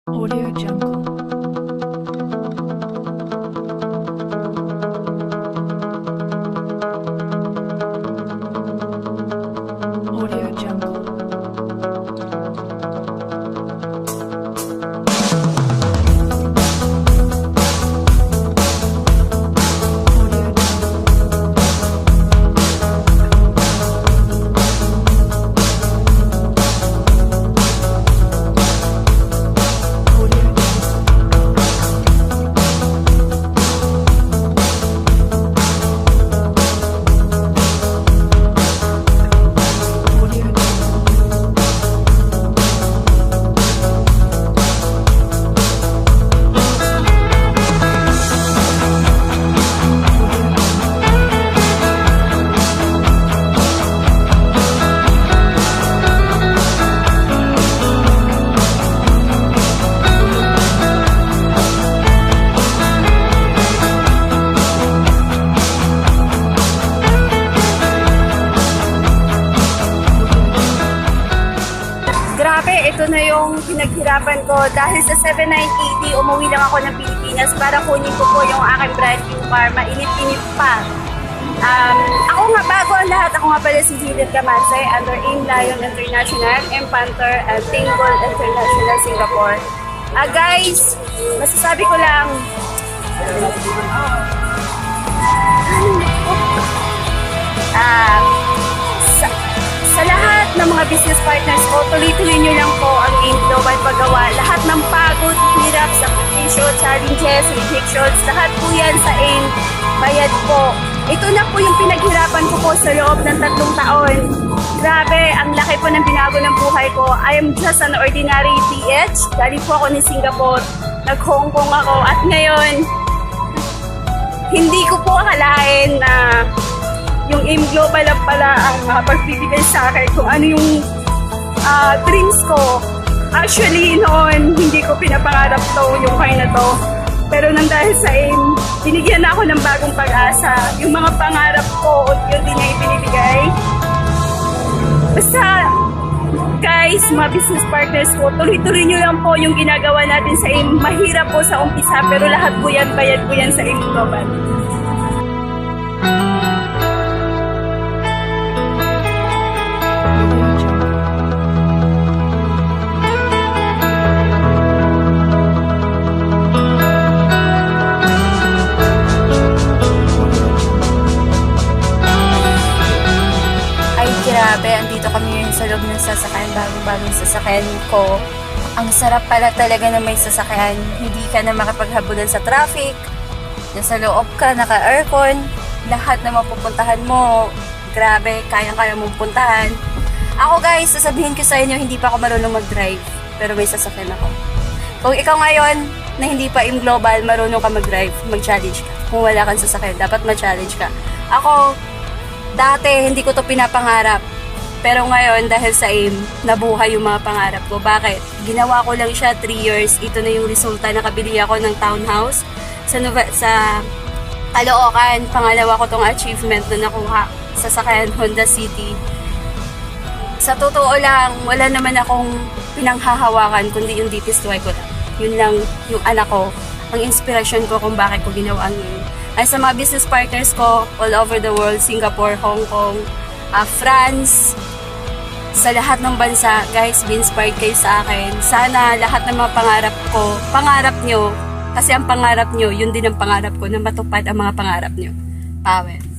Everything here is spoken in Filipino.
Audio Jungle. Audio Jungle. Grabe, ito na yung pinaghirapan ko. Dahil sa 7980, umuwi lang ako ng Pilipinas para kunin ko po yung aking brand new car. Mainit-init pa. Ako nga, bago ang lahat, ako nga pala si Judith Gamasay under AIM Lion International, M Panther, and Tingle International Singapore. Guys, masasabi ko lang, sa lahat ng mga business partners ko, tuloy-tuloy nyo lang po ang AIM Global paggawa. Lahat ng pagod, hirap, sakripisyo, challenges, rejections, lahat po yan sa AIM. Bayad po. Ito na po yung pinaghirapan ko po sa loob ng 3 taon. Grabe, ang laki po ng binago ng buhay ko. I am just an ordinary PH. Galing po ako ni Singapore. Nag-Hong Kong ako. At ngayon, hindi ko po akalain na yung AIM Global lang pala ang pagbibigay sa akin kung ano yung dreams ko. Actually, noon, hindi ko pinapangarap to, yung car na to. Pero nang dahil sa AIM, binigyan na ako ng bagong pag-asa. Yung mga pangarap ko, yun din na ibinibigay. Basta, guys, mga business partners ko, tuloy-tuloy nyo lang po yung ginagawa natin sa AIM. Mahirap po sa umpisa, pero lahat po yan, bayad po yan sa AIM Global. Grabe, andito kami ngayon sa loob ng sasakyan, bagong sasakyan ko. Ang sarap pala talaga na may sasakyan. Hindi ka na makapaghabulan sa traffic. Nasa loob ka, naka-aircon. Lahat na mapupuntahan mo, grabe, kayang-kaya mong puntahan. Ako guys, sasabihin ko sa inyo, hindi pa ako marunong mag-drive. Pero may sasakyan ako. Kung ikaw ngayon, na hindi pa AIM Global, marunong ka mag-drive, mag-challenge ka. Kung wala kang sasakyan, dapat ma-challenge ka. Ako, dati, hindi ko to pinapangarap. Pero ngayon, dahil sa AIM, nabuhay yung mga pangarap ko. Bakit? Ginawa ko lang siya 3 years. Ito na yung resulta. Nakabili ako ng townhouse sa Caloocan. Pangalawa ko tong achievement na nakuha sa sasakyan Honda City. Sa totoo lang, wala naman akong pinanghahawakan, kundi yung deepest why ko lang. Yun lang yung anak ko, ang inspirasyon ko kung bakit ko ginawa ang AIM. Ay sa mga business partners ko all over the world, Singapore, Hong Kong, France, sa lahat ng bansa, guys, be inspired kayo sa akin. Sana lahat ng mga pangarap ko, pangarap nyo, kasi ang pangarap nyo, yun din ang pangarap ko, na matupad ang mga pangarap nyo. Power.